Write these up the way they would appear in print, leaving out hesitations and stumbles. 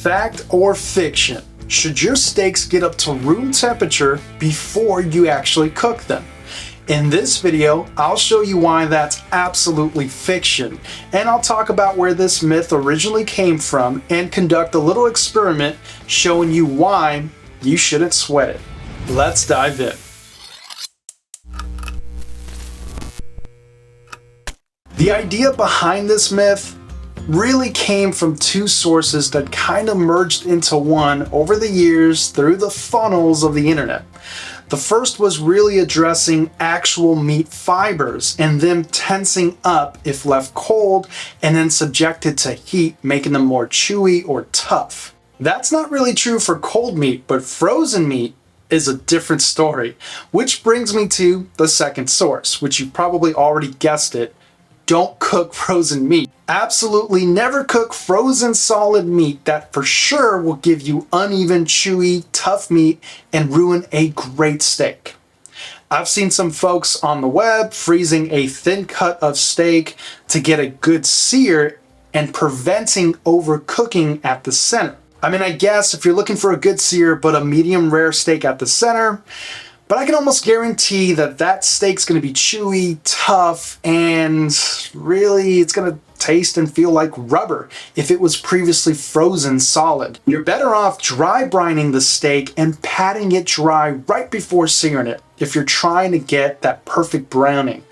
Fact or fiction? Should your steaks get up to room temperature before you actually cook them? In this video, I'll show you why that's absolutely fiction, and I'll talk about where this myth originally came from and conduct a little experiment showing you why you shouldn't sweat it. Let's dive in. The idea behind this myth really came from two sources that kind of merged into one over the years through the funnels of the internet. The first was really addressing actual meat fibers and them tensing up if left cold and then subjected to heat, making them more chewy or tough. That's not really true for cold meat, but frozen meat is a different story, which brings me to the second source, which you probably already guessed it. Don't cook frozen meat. Absolutely never cook frozen solid meat. That for sure will give you uneven, chewy, tough meat and ruin a great steak. I've seen some folks on the web freezing a thin cut of steak to get a good sear and preventing overcooking at the center. I mean, I guess if you're looking for a good sear but a medium rare steak at the center, but I can almost guarantee that that steak's gonna be chewy, tough, and really it's gonna taste and feel like rubber if it was previously frozen solid. You're better off dry brining the steak and patting it dry right before searing it if you're trying to get that perfect browning.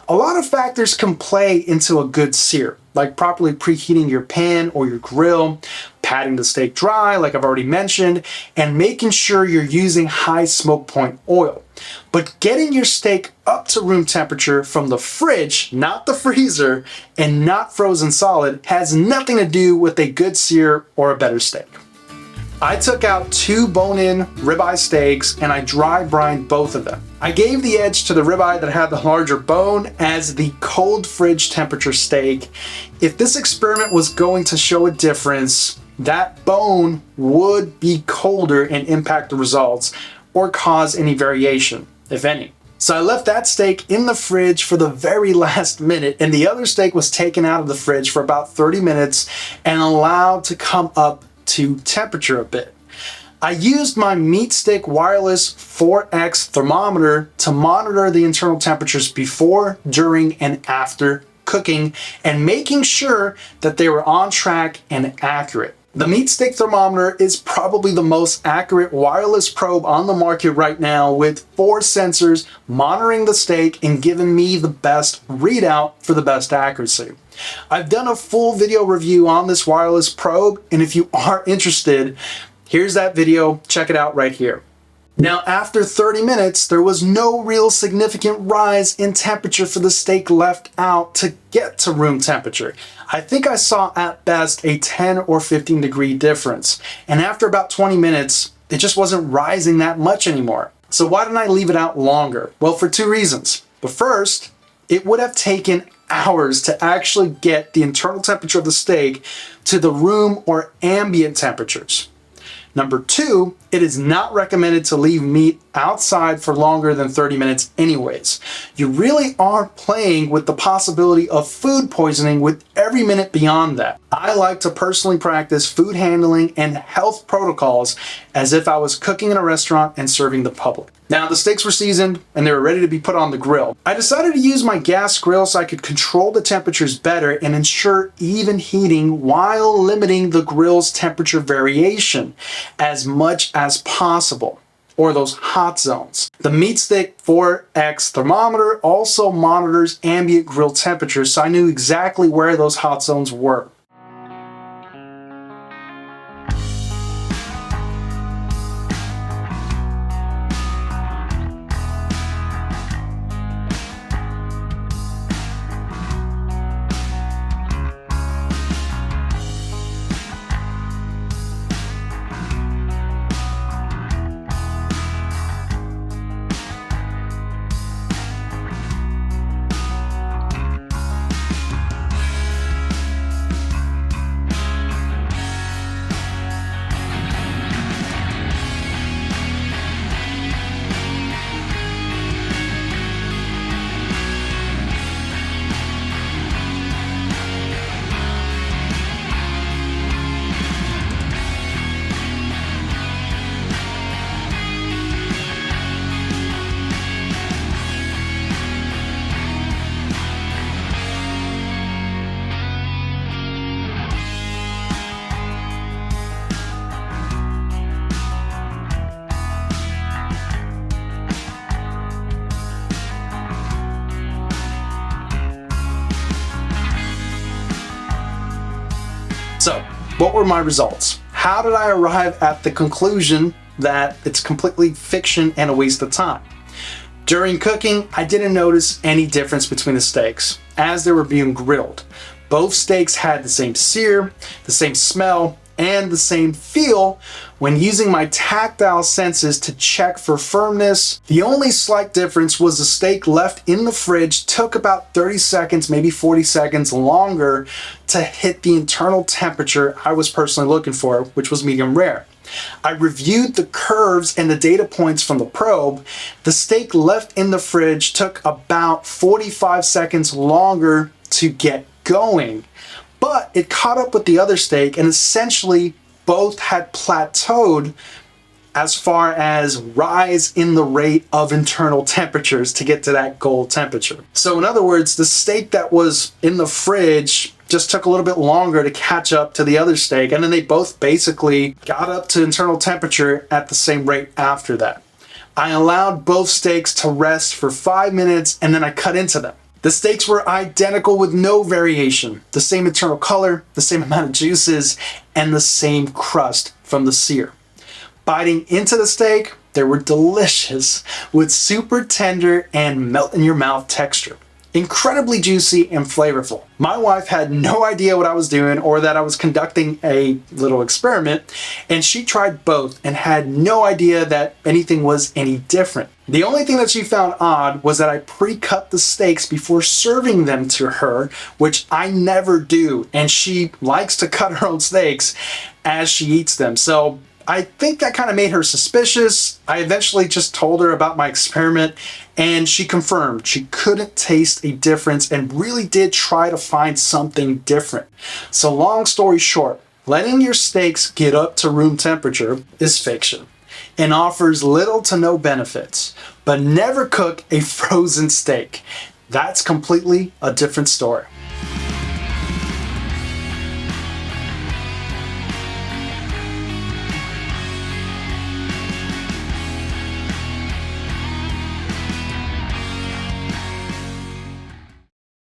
A lot of factors can play into a good sear, like properly preheating your pan or your grill, patting the steak dry, like I've already mentioned, and making sure you're using high smoke point oil. But getting your steak up to room temperature from the fridge, not the freezer, and not frozen solid has nothing to do with a good sear or a better steak. I took out 2 bone-in ribeye steaks and I dry brined both of them. I gave the edge to the ribeye that had the larger bone as the cold fridge temperature steak. If this experiment was going to show a difference, that bone would be colder and impact the results or cause any variation, if any. So I left that steak in the fridge for the very last minute, and the other steak was taken out of the fridge for about 30 minutes and allowed to come up to temperature a bit. I used my Meat Stick wireless 4X thermometer to monitor the internal temperatures before, during, and after cooking and making sure that they were on track and accurate. The Meat Stick thermometer is probably the most accurate wireless probe on the market right now, with 4 sensors monitoring the steak and giving me the best readout for the best accuracy. I've done a full video review on this wireless probe, and if you are interested, here's that video. Check it out right here. Now, after 30 minutes, there was no real significant rise in temperature for the steak left out to get to room temperature. I think I saw at best a 10 or 15 degree difference. And after about 20 minutes, it just wasn't rising that much anymore. So why didn't I leave it out longer? Well, for 2 reasons. The first, it would have taken hours to actually get the internal temperature of the steak to the room or ambient temperatures. Number 2, it is not recommended to leave meat outside for longer than 30 minutes anyways. You really are playing with the possibility of food poisoning with every minute beyond that. I like to personally practice food handling and health protocols as if I was cooking in a restaurant and serving the public. Now, the steaks were seasoned and they were ready to be put on the grill. I decided to use my gas grill so I could control the temperatures better and ensure even heating while limiting the grill's temperature variation as much as possible, or those hot zones. The Meat Stick 4X thermometer also monitors ambient grill temperatures, so I knew exactly where those hot zones were. What were my results? How did I arrive at the conclusion that it's completely fiction and a waste of time? During cooking, I didn't notice any difference between the steaks as they were being grilled. Both steaks had the same sear, the same smell, and the same feel when using my tactile senses to check for firmness. The only slight difference was the steak left in the fridge took about 30 seconds, maybe 40 seconds longer to hit the internal temperature I was personally looking for, which was medium rare. I reviewed the curves and the data points from the probe. The steak left in the fridge took about 45 seconds longer to get going, but it caught up with the other steak and essentially both had plateaued as far as rise in the rate of internal temperatures to get to that goal temperature. So in other words, the steak that was in the fridge just took a little bit longer to catch up to the other steak, and then they both basically got up to internal temperature at the same rate after that. I allowed both steaks to rest for 5 minutes and then I cut into them. The steaks were identical with no variation. The same internal color, the same amount of juices, and the same crust from the sear. Biting into the steak, they were delicious with super tender and melt in your mouth texture. Incredibly juicy and flavorful. My wife had no idea what I was doing or that I was conducting a little experiment, and she tried both and had no idea that anything was any different. The only thing that she found odd was that I pre-cut the steaks before serving them to her, which I never do, and she likes to cut her own steaks as she eats them. So I think that kind of made her suspicious. I eventually just told her about my experiment and she confirmed she couldn't taste a difference and really did try to find something different. So long story short, letting your steaks get up to room temperature is fiction and offers little to no benefits, but never cook a frozen steak. That's completely a different story.